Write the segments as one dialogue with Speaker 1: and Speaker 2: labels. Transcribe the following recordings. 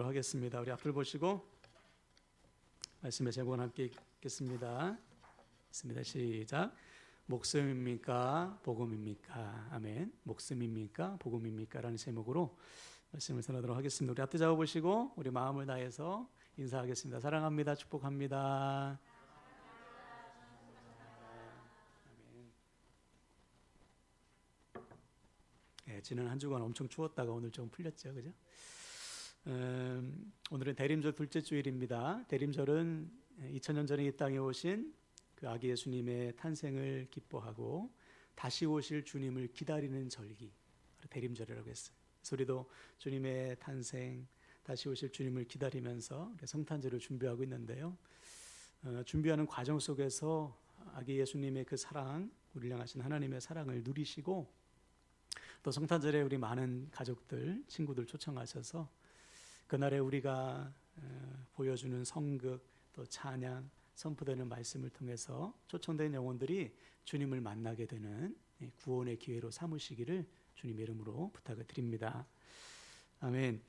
Speaker 1: 하겠습니다. 우리 앞을 보시고 말씀의 제목은 함께 읽겠습니다. 있습니다. 시작. 목숨입니까? 복음입니까? 아멘. 목숨입니까? 복음입니까? 라는 제목으로 말씀을 전하도록 하겠습니다. 우리 앞에 잡아보시고 우리 마음을 다해서 인사하겠습니다. 사랑합니다. 축복합니다. 네, 지난 한 주간 엄청 추웠다가 오늘 좀 풀렸죠, 그죠? 오늘은 대림절 둘째 주일입니다. 대림절은 2000년 전에 이 땅에 오신 그 아기 예수님의 탄생을 기뻐하고 다시 오실 주님을 기다리는 절기, 대림절이라고 했어요. 그래서 우리도 주님의 탄생, 다시 오실 주님을 기다리면서 성탄절을 준비하고 있는데요. 준비하는 과정 속에서 아기 예수님의 그 사랑, 우리를 향하신 하나님의 사랑을 누리시고 또 성탄절에 우리 많은 가족들, 친구들 초청하셔서 그날에 우리가 보여주는 성극, 또 찬양, 선포되는 말씀을 통해서 초청된 영혼들이 주님을 만나게 되는 구원의 기회로 삼으시기를 주님의 이름으로 부탁을 드립니다. 아멘.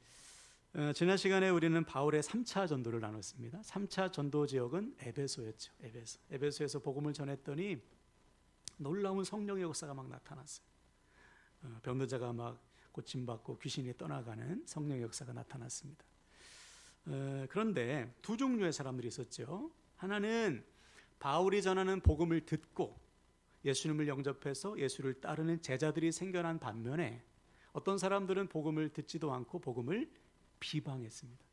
Speaker 1: 지난 시간에 우리는 바울의 3차 전도를 나눴습니다. 3차 전도 지역은 에베소였죠. 에베소에서 복음을 전했더니 놀라운 성령의 역사가 막 나타났어요. 병든 자가 막 고침받고 귀신이 떠나가는 성령의 역사가 나타났습니다. 그런데 두 종류의 사람들이 있었죠. 하나는 바울이 전하는 복음을 듣고 예수님을 영접해서 예수를 따르는 제자들이 생겨난 반면에 어떤 사람들은 복음을 듣지도 않고 복음을 비방했습니다.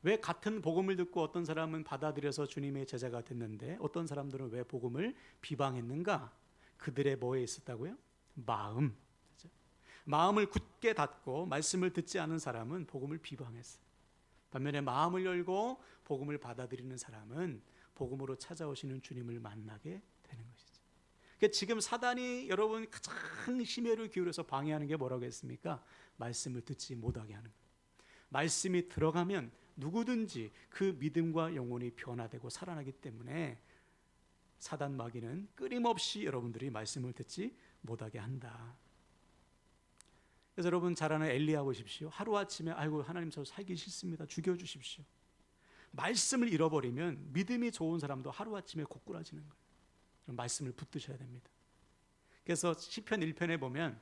Speaker 1: 왜 같은 복음을 듣고 어떤 사람은 받아들여서 주님의 제자가 됐는데 어떤 사람들은 왜 복음을 비방했는가? 그들의 뭐에 있었다고요? 마음을 굳게 닫고 말씀을 듣지 않은 사람은 복음을 비방했어요. 반면에 마음을 열고 복음을 받아들이는 사람은 복음으로 찾아오시는 주님을 만나게 되는 것이죠. 그러니까 지금 사단이 여러분 가장 심혈을 기울여서 방해하는 게 뭐라고 했습니까? 말씀을 듣지 못하게 하는 거예요. 말씀이 들어가면 누구든지 그 믿음과 영혼이 변화되고 살아나기 때문에 사단 마귀는 끊임없이 여러분들이 말씀을 듣지 못하게 한다. 그래서 여러분 잘 아는 엘리야 보십시오. 하루아침에 아이고 하나님 저 살기 싫습니다. 죽여주십시오. 말씀을 잃어버리면 믿음이 좋은 사람도 하루아침에 고꾸라지는 거예요. 그럼 말씀을 붙드셔야 됩니다. 그래서 시편 1편에 보면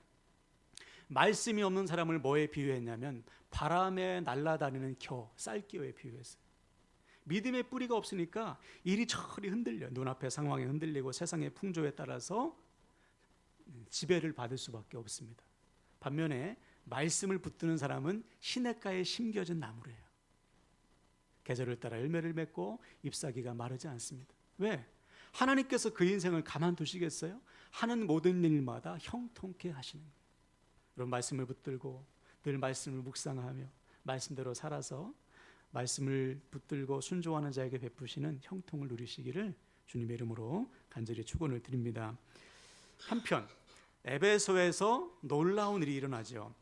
Speaker 1: 말씀이 없는 사람을 뭐에 비유했냐면 바람에 날아다니는 쌀기어에 비유했어요. 믿음의 뿌리가 없으니까 이리저리 흔들려요. 눈앞의 상황에 흔들리고 세상의 풍조에 따라서 지배를 받을 수밖에 없습니다. 반면에 말씀을 붙드는 사람은 시냇가에 심겨진 나무래요. 계절을 따라 열매를 맺고 잎사귀가 마르지 않습니다. 왜? 하나님께서 그 인생을 가만두시겠어요? 하는 모든 일마다 형통케 하시는 거예요. 여러분 말씀을 붙들고 늘 말씀을 묵상하며 말씀대로 살아서 말씀을 붙들고 순종하는 자에게 베푸시는 형통을 누리시기를 주님의 이름으로 간절히 축원을 드립니다. 한편 에베소에서 놀라운 일이 일어나죠.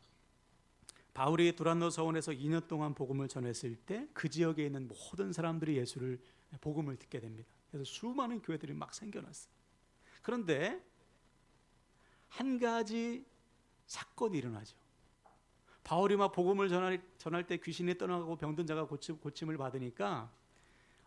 Speaker 1: 바울이 두란노 서원에서 2년 동안 복음을 전했을 때 그 지역에 있는 모든 사람들이 예수를 복음을 듣게 됩니다. 그래서 수많은 교회들이 막 생겨났어요. 그런데 한 가지 사건이 일어나죠. 바울이 막 복음을 전할 때 귀신이 떠나가고 병든 자가 고침을 받으니까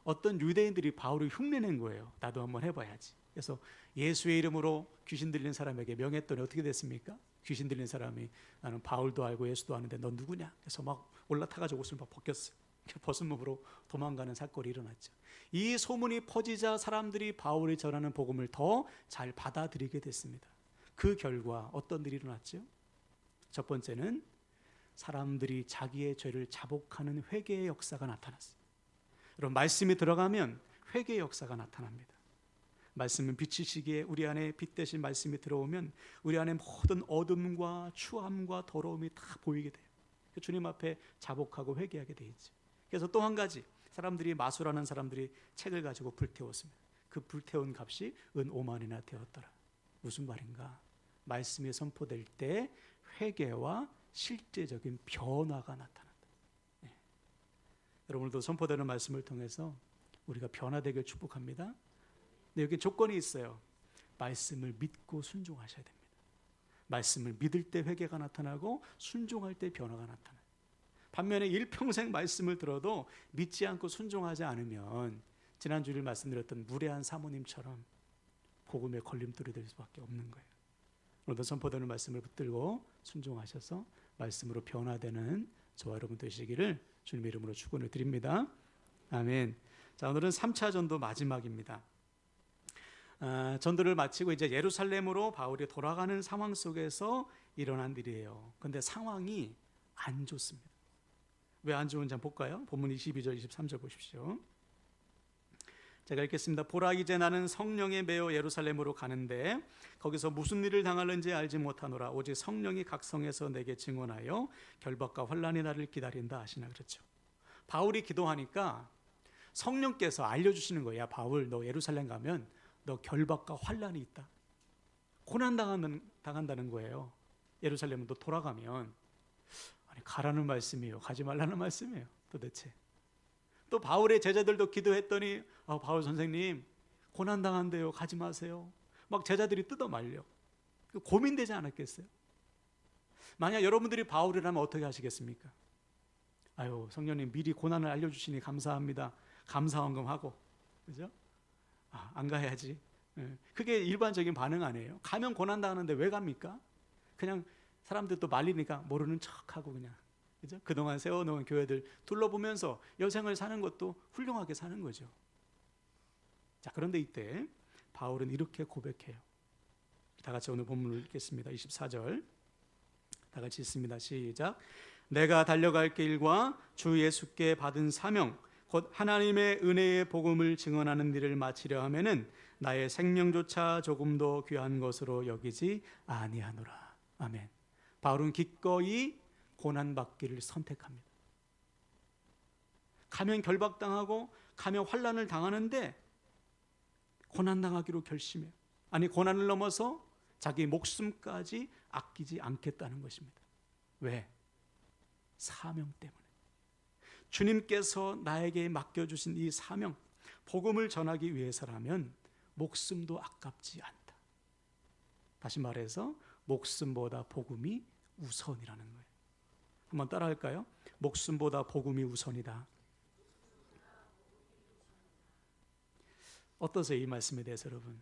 Speaker 1: 어떤 유대인들이 바울을 흉내낸 거예요. 나도 한번 해봐야지. 그래서 예수의 이름으로 귀신 들린 사람에게 명했더니 어떻게 됐습니까? 귀신 들린 사람이 나는 바울도 알고 예수도 아는데 넌 누구냐? 그래서 막 올라타가지고 옷을 막 벗겼어요. 벗은 몸으로 도망가는 사건이 일어났죠. 이 소문이 퍼지자 사람들이 바울이 전하는 복음을 더 잘 받아들이게 됐습니다. 그 결과 어떤 일이 일어났죠? 첫 번째는 사람들이 자기의 죄를 자복하는 회개의 역사가 나타났어요. 여러분 말씀이 들어가면 회개의 역사가 나타납니다. 말씀은 빛이시기에 우리 안에 빛 대신 말씀이 들어오면 우리 안에 모든 어둠과 추함과 더러움이 다 보이게 돼요. 주님 앞에 자복하고 회개하게 돼 있죠. 그래서 또 한 가지 사람들이 마술하는 사람들이 책을 가지고 불태웠습니다. 그 불태운 값이 은 5만이나 되었더라. 무슨 말인가? 말씀이 선포될 때 회개와 실제적인 변화가 나타난다. 네. 여러분들도 선포되는 말씀을 통해서 우리가 변화되길 축복합니다. 네, 여기 조건이 있어요. 말씀을 믿고 순종하셔야 됩니다. 말씀을 믿을 때 회개가 나타나고 순종할 때 변화가 나타나요. 반면에 일평생 말씀을 들어도 믿지 않고 순종하지 않으면 지난 주일 말씀드렸던 무례한 사모님처럼 복음의 걸림돌이 될 수밖에 없는 거예요. 오늘도 선포되는 말씀을 붙들고 순종하셔서 말씀으로 변화되는 저와 여러분 되시기를 주님의 이름으로 축원을 드립니다. 아멘. 자, 오늘은 3차 전도 마지막입니다. 전도를 마치고 이제 예루살렘으로 바울이 돌아가는 상황 속에서 일어난 일이에요. 근데 상황이 안 좋습니다. 왜 안 좋은지 한번 볼까요? 본문 22절 23절 보십시오. 제가 읽겠습니다. 보라, 이제 나는 성령에 매여 예루살렘으로 가는데 거기서 무슨 일을 당할는지 알지 못하노라. 오직 성령이 각 성에서 내게 증언하여 결박과 환난이 나를 기다린다 하시나. 그렇죠. 바울이 기도하니까 성령께서 알려주시는 거예요. 야, 바울, 너 예루살렘 가면 너 결박과 환난이 있다. 고난 당한다는 거예요. 예루살렘으로 돌아가면. 아니, 가라는 말씀이에요, 가지 말라는 말씀이에요 도대체? 또 바울의 제자들도 기도했더니 바울 선생님 고난 당한대요, 가지 마세요. 막 제자들이 뜯어 말려. 고민되지 않았겠어요? 만약 여러분들이 바울이라면 어떻게 하시겠습니까? 아유, 성령님 미리 고난을 알려주시니 감사합니다. 감사헌금하고, 그죠? 안 가야지. 그게 일반적인 반응 아니에요? 가면 고난 당하는데 왜 갑니까? 그냥 사람들도 말리니까 모르는 척하고 그냥, 그죠? 그동안 세워놓은 교회들 둘러보면서 여생을 사는 것도 훌륭하게 사는 거죠. 자, 그런데 이때 바울은 이렇게 고백해요. 다 같이 오늘 본문을 읽겠습니다. 24절 다 같이 읽습니다. 시작. 내가 달려갈 길과 주 예수께 받은 사명 곧 하나님의 은혜의 복음을 증언하는 일을 마치려 하면은 나의 생명조차 조금도 귀한 것으로 여기지 아니하노라. 아멘. 바울은 기꺼이 고난받기를 선택합니다. 가면 결박당하고 가면 환난을 당하는데 고난당하기로 결심해요. 아니, 고난을 넘어서 자기 목숨까지 아끼지 않겠다는 것입니다. 왜? 사명 때문에. 주님께서 나에게 맡겨주신 이 사명, 복음을 전하기 위해서라면 목숨도 아깝지 않다. 다시 말해서 목숨보다 복음이 우선이라는 거예요. 한번 따라할까요? 목숨보다 복음이 우선이다. 어떠세요? 이 말씀에 대해서 여러분.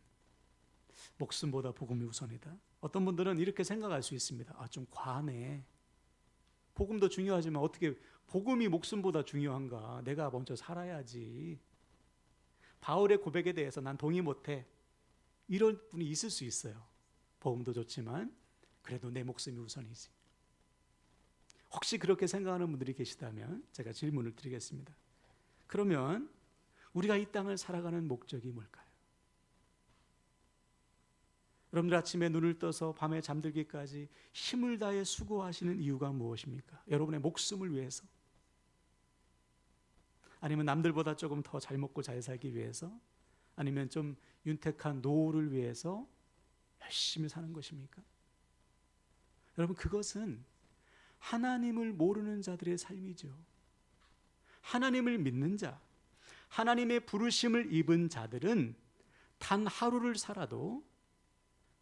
Speaker 1: 목숨보다 복음이 우선이다. 어떤 분들은 이렇게 생각할 수 있습니다. 좀 과하네. 복음도 중요하지만 어떻게 복음이 목숨보다 중요한가? 내가 먼저 살아야지. 바울의 고백에 대해서 난 동의 못해. 이런 분이 있을 수 있어요. 복음도 좋지만 그래도 내 목숨이 우선이지. 혹시 그렇게 생각하는 분들이 계시다면 제가 질문을 드리겠습니다. 그러면 우리가 이 땅을 살아가는 목적이 뭘까요? 여러분들 아침에 눈을 떠서 밤에 잠들기까지 힘을 다해 수고하시는 이유가 무엇입니까? 여러분의 목숨을 위해서? 아니면 남들보다 조금 더 잘 먹고 잘 살기 위해서? 아니면 좀 윤택한 노후를 위해서 열심히 사는 것입니까? 여러분, 그것은 하나님을 모르는 자들의 삶이죠. 하나님을 믿는 자, 하나님의 부르심을 입은 자들은 단 하루를 살아도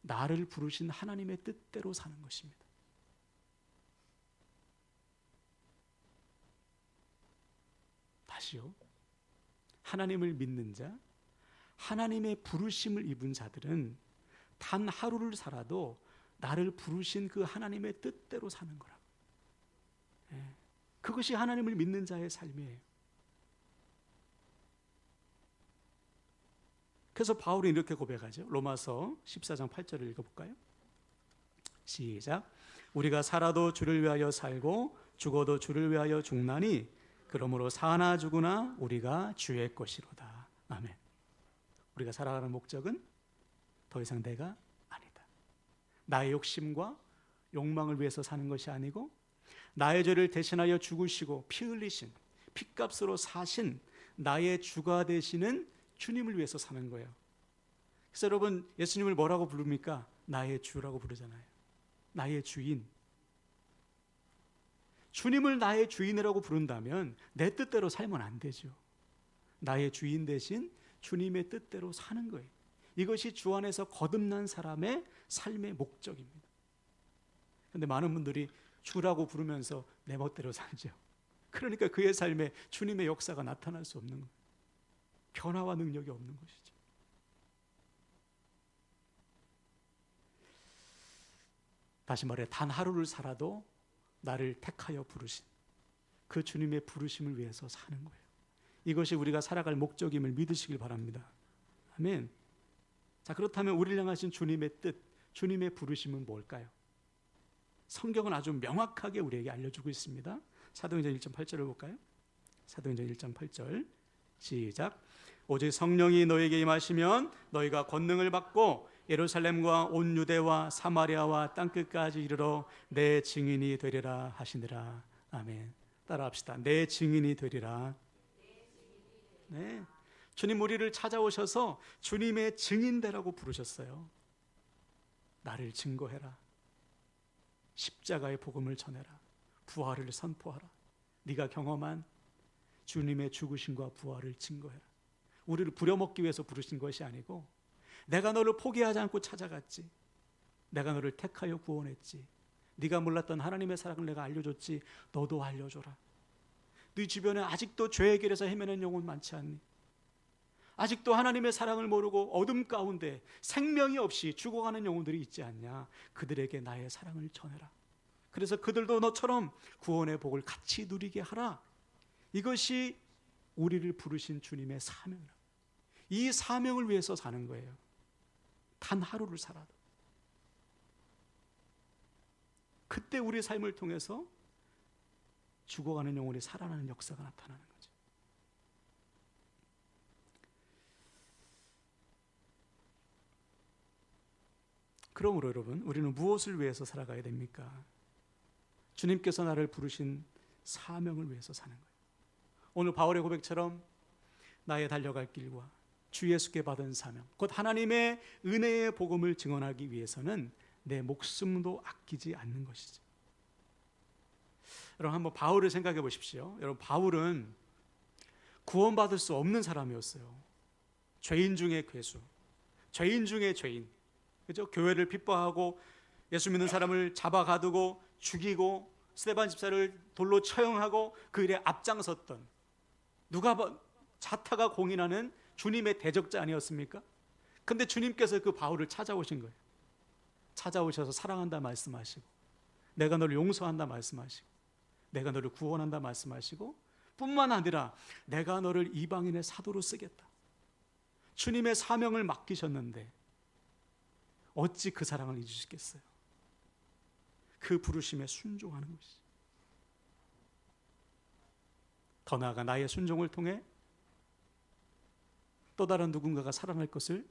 Speaker 1: 나를 부르신 하나님의 뜻대로 사는 것입니다. 다시요. 하나님을 믿는 자, 하나님의 부르심을 입은 자들은 단 하루를 살아도 나를 부르신 그 하나님의 뜻대로 사는 거라고. 그것이 하나님을 믿는 자의 삶이에요. 그래서 바울이 이렇게 고백하죠. 로마서 14장 8절을 읽어볼까요? 시작. 우리가 살아도 주를 위하여 살고 죽어도 주를 위하여 죽나니 그러므로 사나 죽으나 우리가 주의 것이로다. 아멘. 우리가 살아가는 목적은 더 이상 내가 아니다. 나의 욕심과 욕망을 위해서 사는 것이 아니고 나의 죄를 대신하여 죽으시고 피 흘리신, 핏값으로 사신 나의 주가 되시는 주님을 위해서 사는 거예요. 그래서 여러분, 예수님을 뭐라고 부릅니까? 나의 주라고 부르잖아요. 나의 주인. 주님을 나의 주인이라고 부른다면 내 뜻대로 살면 안 되죠. 나의 주인 대신 주님의 뜻대로 사는 거예요. 이것이 주 안에서 거듭난 사람의 삶의 목적입니다. 그런데 많은 분들이 주라고 부르면서 내 멋대로 살죠. 그러니까 그의 삶에 주님의 역사가 나타날 수 없는 거예요. 변화와 능력이 없는 것이죠. 다시 말해 단 하루를 살아도 나를 택하여 부르신 그 주님의 부르심을 위해서 사는 거예요. 이것이 우리가 살아갈 목적임을 믿으시길 바랍니다. 아멘. 자, 그렇다면 우리를 향하신 주님의 뜻, 주님의 부르심은 뭘까요? 성경은 아주 명확하게 우리에게 알려주고 있습니다. 사도행전 1.8절을 볼까요? 사도행전 1.8절 시작. 오직 성령이 너에게 임하시면 너희가 권능을 받고 예루살렘과 온 유대와 사마리아와 땅끝까지 이르러 내 증인이 되리라 하시니라. 아멘. 따라합시다. 내 증인이 되리라. 네. 주님 우리를 찾아오셔서 주님의 증인되라고 부르셨어요. 나를 증거해라. 십자가의 복음을 전해라. 부활을 선포하라. 네가 경험한 주님의 죽으심과 부활을 증거해라. 우리를 부려먹기 위해서 부르신 것이 아니고 내가 너를 포기하지 않고 찾아갔지. 내가 너를 택하여 구원했지. 네가 몰랐던 하나님의 사랑을 내가 알려줬지. 너도 알려줘라. 네 주변에 아직도 죄의 길에서 헤매는 영혼 많지 않니? 아직도 하나님의 사랑을 모르고 어둠 가운데 생명이 없이 죽어가는 영혼들이 있지 않냐? 그들에게 나의 사랑을 전해라. 그래서 그들도 너처럼 구원의 복을 같이 누리게 하라. 이것이 우리를 부르신 주님의 사명이라. 이 사명을 위해서 사는 거예요. 단 하루를 살아도. 그때 우리의 삶을 통해서 죽어가는 영혼이 살아나는 역사가 나타나는 거죠. 그러므로 여러분, 우리는 무엇을 위해서 살아가야 됩니까? 주님께서 나를 부르신 사명을 위해서 사는 거예요. 오늘 바울의 고백처럼 나의 달려갈 길과 주 예수께 받은 사명, 곧 하나님의 은혜의 복음을 증언하기 위해서는 내 목숨도 아끼지 않는 것이죠. 여러분 한번 바울을 생각해 보십시오. 여러분 바울은 구원받을 수 없는 사람이었어요. 죄인 중에 괴수, 죄인 중에 죄인. 그죠? 교회를 핍박하고 예수 믿는 사람을 잡아 가두고 죽이고 스데반 집사를 돌로 처형하고 그 일에 앞장섰던 누가 자타가 공인하는 주님의 대적자 아니었습니까? 근데 주님께서 그 바울을 찾아오신 거예요. 찾아오셔서 사랑한다 말씀하시고 내가 너를 용서한다 말씀하시고 내가 너를 구원한다 말씀하시고 뿐만 아니라 내가 너를 이방인의 사도로 쓰겠다. 주님의 사명을 맡기셨는데 어찌 그 사랑을 잊으시겠어요? 그 부르심에 순종하는 것이죠. 더 나아가 나의 순종을 통해 또 다른 누군가가 살아날 것을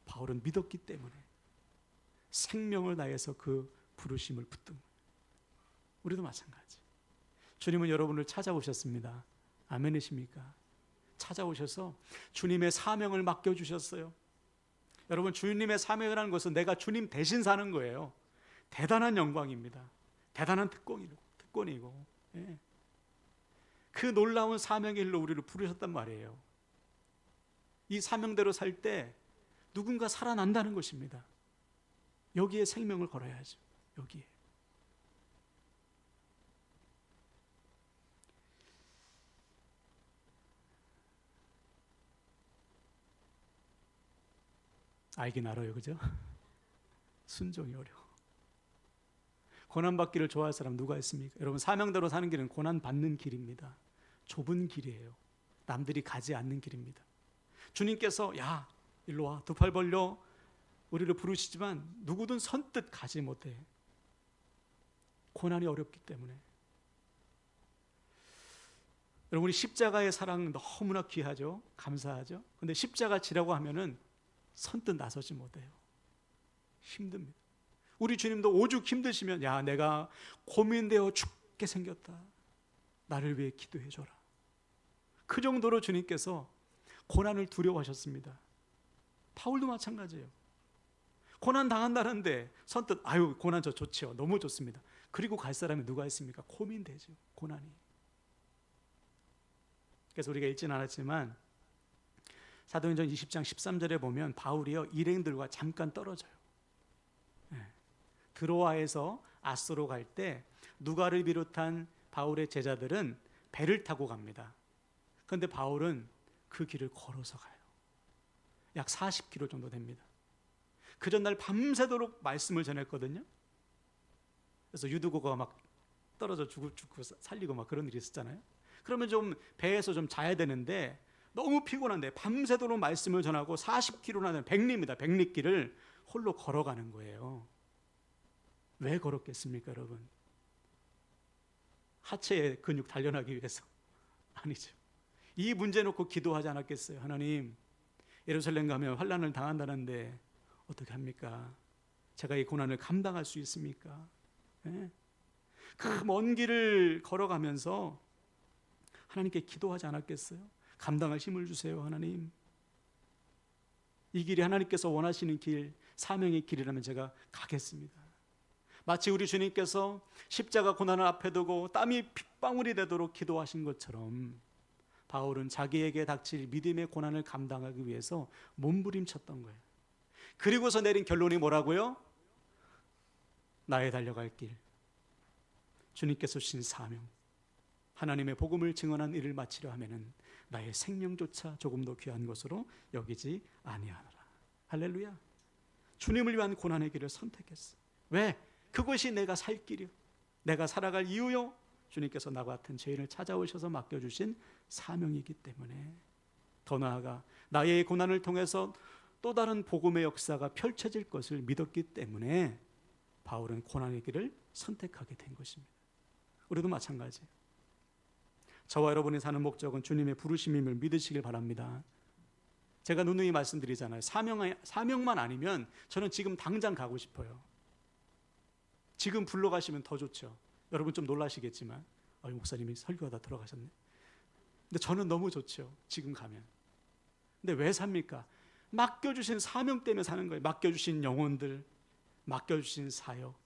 Speaker 1: 바울은 믿었기 때문에 생명을 다해서 그 부르심을 붙든 거예요. 우리도 마찬가지. 주님은 여러분을 찾아오셨습니다. 아멘이십니까? 찾아오셔서 주님의 사명을 맡겨주셨어요. 여러분 주님의 사명이라는 것은 내가 주님 대신 사는 거예요. 대단한 영광입니다. 대단한 특권이고 예. 그 놀라운 사명의 일로 우리를 부르셨단 말이에요. 이 사명대로 살 때 누군가 살아난다는 것입니다. 여기에 생명을 걸어야죠. 여기에. 알긴 알아요. 그죠? 순종이 어려워. 고난받기를 좋아할 사람 누가 있습니까? 여러분 사명대로 사는 길은 고난받는 길입니다. 좁은 길이에요. 남들이 가지 않는 길입니다. 주님께서 야 일로 와 두 팔 벌려 우리를 부르시지만 누구든 선뜻 가지 못해. 고난이 어렵기 때문에. 여러분 우리 십자가의 사랑 너무나 귀하죠. 감사하죠. 근데 십자가 지라고 하면은 선뜻 나서지 못해요. 힘듭니다. 우리 주님도 오죽 힘드시면 야 내가 고민되어 죽게 생겼다. 나를 위해 기도해 줘라. 그 정도로 주님께서 고난을 두려워하셨습니다. 바울도 마찬가지예요. 고난 당한다는데 선뜻 아유 고난 저 좋지요. 너무 좋습니다. 그리고 갈 사람이 누가 있습니까? 고민되죠. 고난이. 그래서 우리가 읽지는 않았지만 사도행전 20장 13절에 보면 바울이요 일행들과 잠깐 떨어져요. 드로아에서 아소로 갈 때 누가를 비롯한 바울의 제자들은 배를 타고 갑니다. 그런데 바울은 그 길을 걸어서 가요. 약 40km 정도 됩니다. 그 전날 밤새도록 말씀을 전했거든요. 그래서 유두고가 막 떨어져 죽고 살리고 막 그런 일이 있었잖아요. 그러면 좀 배에서 좀 자야 되는데 너무 피곤한데 밤새도록 말씀을 전하고 40km나 되는 백리입니다. 백리길을 홀로 걸어가는 거예요. 왜 걸었겠습니까, 여러분? 하체의 근육 단련하기 위해서? 아니죠. 이 문제 놓고 기도하지 않았겠어요? 하나님, 예루살렘 가면 환난을 당한다는데 어떻게 합니까? 제가 이 고난을 감당할 수 있습니까? 그 먼 길을 걸어가면서 하나님께 기도하지 않았겠어요? 감당할 힘을 주세요, 하나님. 이 길이 하나님께서 원하시는 길, 사명의 길이라면 제가 가겠습니다. 마치 우리 주님께서 십자가 고난을 앞에 두고 땀이 핏방울이 되도록 기도하신 것처럼 바울은 자기에게 닥칠 믿음의 고난을 감당하기 위해서 몸부림쳤던 거예요. 그리고서 내린 결론이 뭐라고요? 나의 달려갈 길, 주님께서 주신 사명, 하나님의 복음을 증언한 일을 마치려 하면은 나의 생명조차 조금 더 귀한 것으로 여기지 아니하노라. 할렐루야. 주님을 위한 고난의 길을 선택했어. 왜? 그것이 내가 살 길이요, 내가 살아갈 이유요, 주님께서 나 같은 죄인을 찾아오셔서 맡겨주신 사명이기 때문에. 더 나아가 나의 고난을 통해서 또 다른 복음의 역사가 펼쳐질 것을 믿었기 때문에 바울은 고난의 길을 선택하게 된 것입니다. 우리도 마찬가지예요. 저와 여러분이 사는 목적은 주님의 부르심임을 믿으시길 바랍니다. 제가 누누이 말씀드리잖아요. 사명만 아니면 저는 지금 당장 가고 싶어요. 지금 불러가시면 더 좋죠. 여러분 좀 놀라시겠지만 목사님이 설교하다 들어가셨네. 근데 저는 너무 좋죠. 지금 가면. 근데 왜 삽니까? 맡겨주신 사명 때문에 사는 거예요. 맡겨주신 영혼들, 맡겨주신 사역,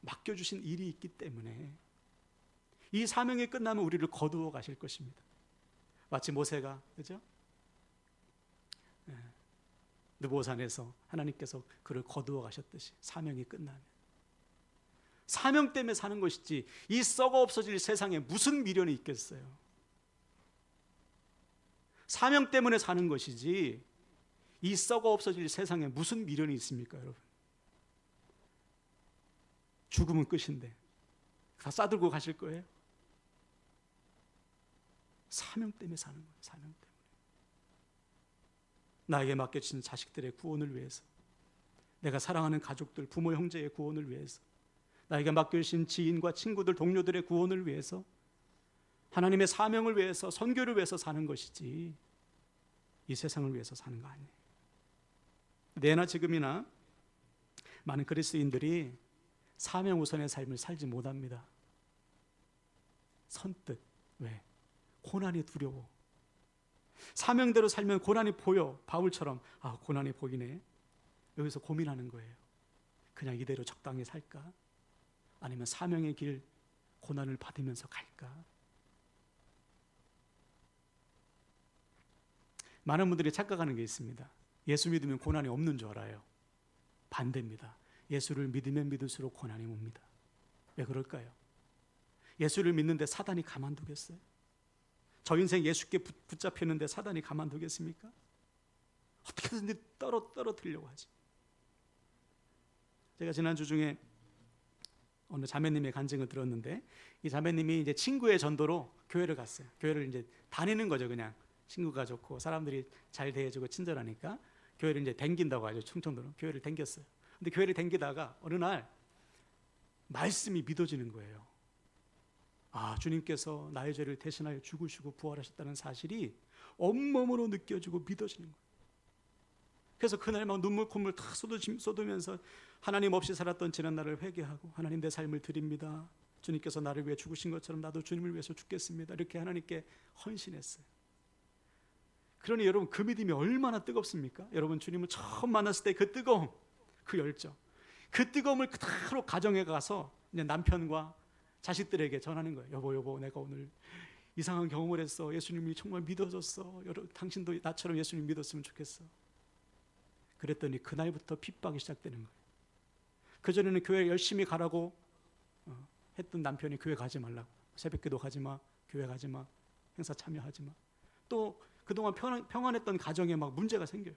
Speaker 1: 맡겨주신 일이 있기 때문에. 이 사명이 끝나면 우리를 거두어 가실 것입니다. 마치 모세가, 그죠? 느보산에서 하나님께서 그를 거두어 가셨듯이 사명이 끝나면. 사명 때문에 사는 것이지 이 썩어 없어질 세상에 무슨 미련이 있겠어요? 사명 때문에 사는 것이지 이 썩어 없어질 세상에 무슨 미련이 있습니까, 여러분? 죽으면 끝인데 다 싸들고 가실 거예요? 사명 때문에 사는 거예요. 사명 때문에. 나에게 맡겨진 자식들의 구원을 위해서, 내가 사랑하는 가족들, 부모 형제의 구원을 위해서, 나에게 맡겨주신 지인과 친구들, 동료들의 구원을 위해서, 하나님의 사명을 위해서, 선교를 위해서 사는 것이지 이 세상을 위해서 사는 거 아니에요. 내나 지금이나 많은 그리스도인들이 사명 우선의 삶을 살지 못합니다. 선뜻. 왜? 고난이 두려워. 사명대로 살면 고난이 보여. 바울처럼 고난이 보이네. 여기서 고민하는 거예요. 그냥 이대로 적당히 살까? 아니면 사명의 길, 고난을 받으면서 갈까? 많은 분들이 착각하는 게 있습니다. 예수 믿으면 고난이 없는 줄 알아요. 반대입니다. 예수를 믿으면 믿을수록 고난이 옵니다. 왜 그럴까요? 예수를 믿는데 사단이 가만두겠어요? 저 인생 예수께 붙잡혔는데 사단이 가만두겠습니까? 어떻게든지 떨어뜨리려고 하지. 제가 지난주 중에 어느 자매님의 간증을 들었는데, 이 자매님이 이제 친구의 전도로 교회를 갔어요. 교회를 이제 다니는 거죠. 그냥 친구가 좋고 사람들이 잘 대해주고 친절하니까 교회를 이제 댕긴다고 하죠. 충청도로 교회를 댕겼어요. 근데 교회를 댕기다가 어느 날 말씀이 믿어지는 거예요. 주님께서 나의 죄를 대신하여 죽으시고 부활하셨다는 사실이 온몸으로 느껴지고 믿어지는 거예요. 그래서 그날 막 눈물 콧물 다 쏟으면서 하나님 없이 살았던 지난 날을 회개하고, 하나님 내 삶을 드립니다. 주님께서 나를 위해 죽으신 것처럼 나도 주님을 위해서 죽겠습니다. 이렇게 하나님께 헌신했어요. 그러니 여러분, 그 믿음이 얼마나 뜨겁습니까? 여러분, 주님을 처음 만났을 때 그 뜨거움, 그 열정, 그 뜨거움을 그대로 가정에 가서 이제 남편과 자식들에게 전하는 거예요. 여보, 내가 오늘 이상한 경험을 했어. 예수님이 정말 믿어졌어. 당신도 나처럼 예수님 믿었으면 좋겠어. 그랬더니 그날부터 핍박이 시작되는 거예요. 그전에는 교회 열심히 가라고 했던 남편이 교회 가지 말라고, 새벽기도 가지 마, 교회 가지 마. 행사 참여하지 마. 또 그동안 평안했던 가정에 막 문제가 생겨요.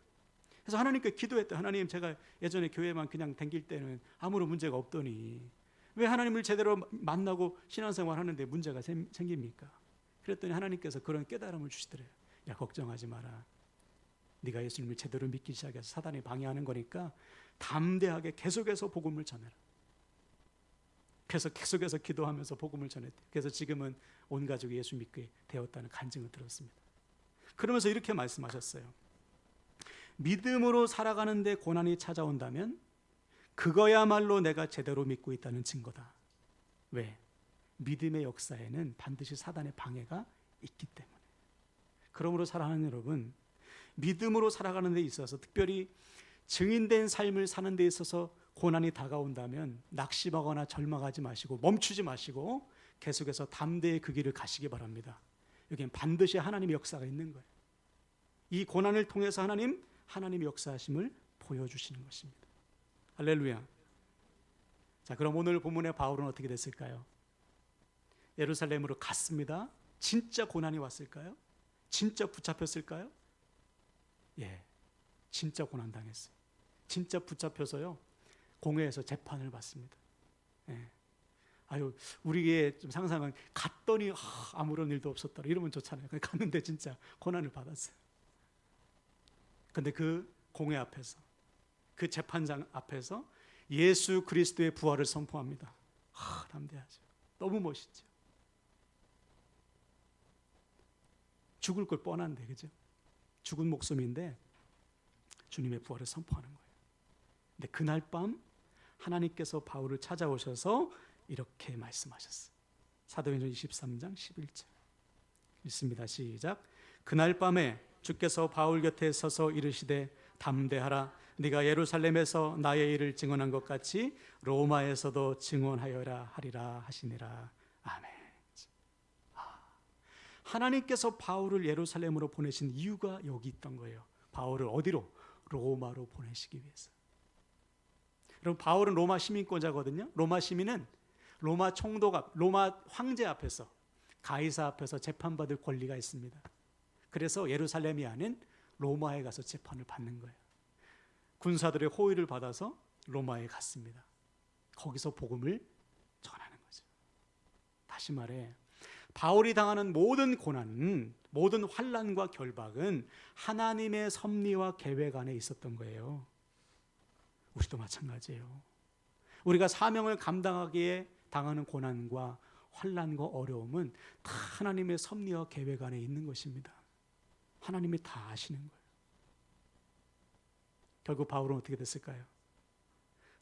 Speaker 1: 그래서 하나님께 기도했대. 하나님, 제가 예전에 교회만 그냥 다닐 때는 아무런 문제가 없더니 왜 하나님을 제대로 만나고 신앙생활 하는데 문제가 생깁니까? 그랬더니 하나님께서 그런 깨달음을 주시더래요. 야, 걱정하지 마라. 네가 예수님을 제대로 믿기 시작해서 사단이 방해하는 거니까 담대하게 계속해서 복음을 전해라. 그래서 계속해서 기도하면서 복음을 전했대. 그래서 지금은 온 가족이 예수 믿게 되었다는 간증을 들었습니다. 그러면서 이렇게 말씀하셨어요. 믿음으로 살아가는데 고난이 찾아온다면 그거야말로 내가 제대로 믿고 있다는 증거다. 왜? 믿음의 역사에는 반드시 사단의 방해가 있기 때문에. 그러므로 사랑하는 여러분, 믿음으로 살아가는 데 있어서 특별히 증인된 삶을 사는 데 있어서 고난이 다가온다면 낙심하거나 절망하지 마시고 멈추지 마시고 계속해서 담대히 그 길을 가시기 바랍니다. 여기엔 반드시 하나님의 역사가 있는 거예요. 이 고난을 통해서 하나님의 역사하심을 보여주시는 것입니다. 할렐루야. 자, 그럼 오늘 본문의 바울은 어떻게 됐을까요? 예루살렘으로 갔습니다. 진짜 고난이 왔을까요? 진짜 붙잡혔을까요? 예, 진짜 고난당했어요. 진짜 붙잡혀서요, 공회에서 재판을 받습니다. 예. 아유, 우리의 좀 상상은 갔더니 아무런 일도 없었더라 이러면 좋잖아요. 갔는데 진짜 고난을 받았어요. 근데 그 공회 앞에서, 그 재판장 앞에서 예수 그리스도의 부활을 선포합니다. 담대하죠. 너무 멋있죠. 죽을 걸 뻔한데, 그죠? 죽은 목숨인데 주님의 부활을 선포하는 거예요. 근데 그날 밤 하나님께서 바울을 찾아오셔서 이렇게 말씀하셨어요. 사도행전 23장 11절 읽습니다. 시작. 그날 밤에 주께서 바울 곁에 서서 이르시되 담대하라. 네가 예루살렘에서 나의 일을 증언한 것 같이 로마에서도 증언하여라 하리라 하시니라. 아멘. 하나님께서 바울을 예루살렘으로 보내신 이유가 여기 있던 거예요. 바울을 어디로? 로마로 보내시기 위해서. 여러분, 바울은 로마 시민권자거든요. 로마 시민은 로마 총독 로마 황제 앞에서, 가이사 앞에서 재판받을 권리가 있습니다. 그래서 예루살렘이 아닌 로마에 가서 재판을 받는 거예요. 군사들의 호의를 받아서 로마에 갔습니다. 거기서 복음을 전하는 거죠. 다시 말해, 바울이 당하는 모든 고난, 모든 환난과 결박은 하나님의 섭리와 계획 안에 있었던 거예요. 우리도 마찬가지예요. 우리가 사명을 감당하기에 당하는 고난과 환난과 어려움은 다 하나님의 섭리와 계획 안에 있는 것입니다. 하나님이 다 아시는 거예요. 결국 바울은 어떻게 됐을까요?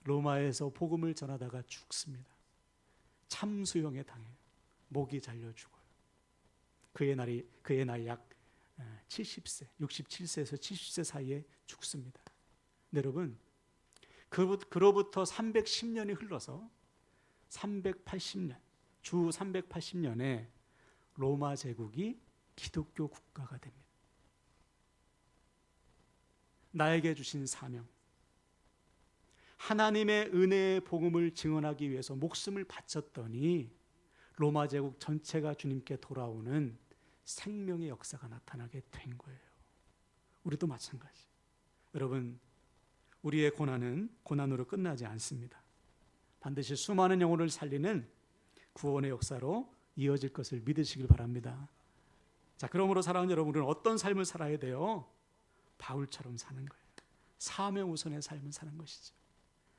Speaker 1: 로마에서 복음을 전하다가 죽습니다. 참수형에 당해요. 목이 잘려 죽어요. 그의 나이 약 70세, 67세에서 70세 사이에 죽습니다. 여러분, 그로부터 310년이 흘러서 380년, 주 380년에 로마 제국이 기독교 국가가 됩니다. 나에게 주신 사명, 하나님의 은혜의 복음을 증언하기 위해서 목숨을 바쳤더니 로마 제국 전체가 주님께 돌아오는 생명의 역사가 나타나게 된 거예요. 우리도 마찬가지. 여러분, 우리의 고난은 고난으로 끝나지 않습니다. 반드시 수많은 영혼을 살리는 구원의 역사로 이어질 것을 믿으시길 바랍니다. 자, 그러므로 사랑하는 여러분, 우리는 어떤 삶을 살아야 돼요? 바울처럼 사는 거예요. 사명 우선의 삶을 사는 것이죠.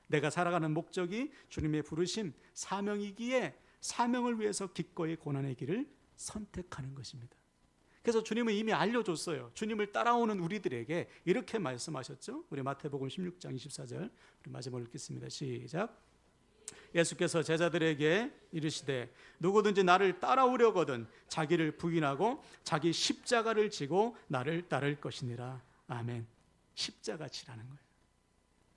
Speaker 1: 내가 살아가는 목적이 주님의 부르심, 사명이기에 사명을 위해서 기꺼이 고난의 길을 선택하는 것입니다. 그래서 주님은 이미 알려줬어요. 주님을 따라오는 우리들에게 이렇게 말씀하셨죠. 우리 마태복음 16장 24절 우리 마지막으로 읽겠습니다. 시작. 예수께서 제자들에게 이르시되 누구든지 나를 따라오려거든 자기를 부인하고 자기 십자가를 지고 나를 따를 것이니라. 아멘. 십자가 지라는 거예요.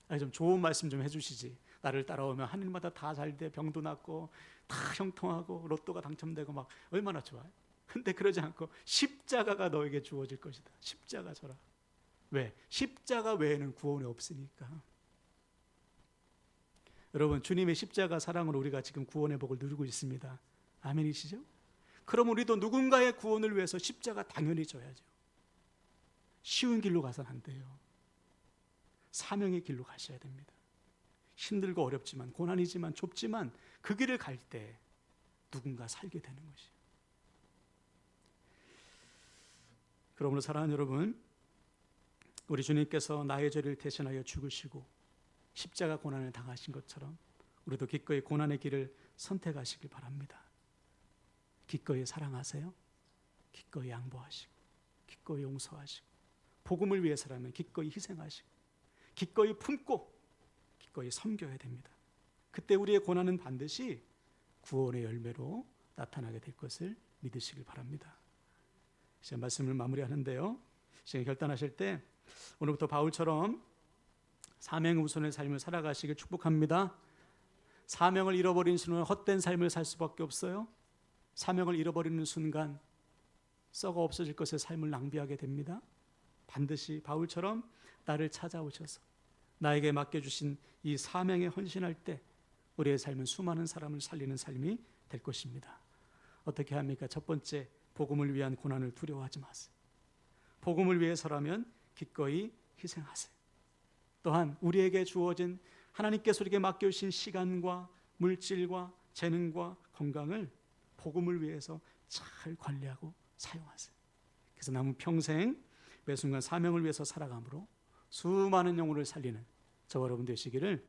Speaker 1: 아니, 좀 좋은 말씀 좀 해주시지. 나를 따라오면 하늘마다 다 잘 돼, 병도 낫고 다 형통하고 로또가 당첨되고 막 얼마나 좋아요. 근데 그러지 않고 십자가가 너에게 주어질 것이다. 십자가 져라. 왜? 십자가 외에는 구원이 없으니까. 여러분, 주님의 십자가 사랑으로 우리가 지금 구원의 복을 누리고 있습니다. 아멘이시죠? 그럼 우리도 누군가의 구원을 위해서 십자가 당연히 져야죠. 쉬운 길로 가서는 안 돼요. 사명의 길로 가셔야 됩니다. 힘들고 어렵지만, 고난이지만, 좁지만 그 길을 갈 때 누군가 살게 되는 것이에요. 그러므로 사랑하는 여러분, 우리 주님께서 나의 죄를 대신하여 죽으시고 십자가 고난을 당하신 것처럼 우리도 기꺼이 고난의 길을 선택하시길 바랍니다. 기꺼이 사랑하세요. 기꺼이 양보하시고, 기꺼이 용서하시고, 복음을 위해서라면 기꺼이 희생하시고, 기꺼이 품고, 기꺼이 섬겨야 됩니다. 그때 우리의 고난은 반드시 구원의 열매로 나타나게 될 것을 믿으시길 바랍니다. 이제 말씀을 마무리하는데요, 이제 결단하실 때 오늘부터 바울처럼 사명 우선의 삶을 살아가시길 축복합니다. 사명을 잃어버린 순간 헛된 삶을 살 수밖에 없어요. 사명을 잃어버리는 순간 썩어 없어질 것의 삶을 낭비하게 됩니다. 반드시 바울처럼 나를 찾아오셔서 나에게 맡겨주신 이 사명에 헌신할 때 우리의 삶은 수많은 사람을 살리는 삶이 될 것입니다. 어떻게 합니까? 첫 번째, 복음을 위한 고난을 두려워하지 마세요. 복음을 위해서라면 기꺼이 희생하세요. 또한 우리에게 주어진 하나님께서 우리에게 맡겨주신 시간과 물질과 재능과 건강을 복음을 위해서 잘 관리하고 사용하세요. 그래서 남은 평생 매 순간 사명을 위해서 살아감으로 수많은 영혼을 살리는 저와 여러분 되시기를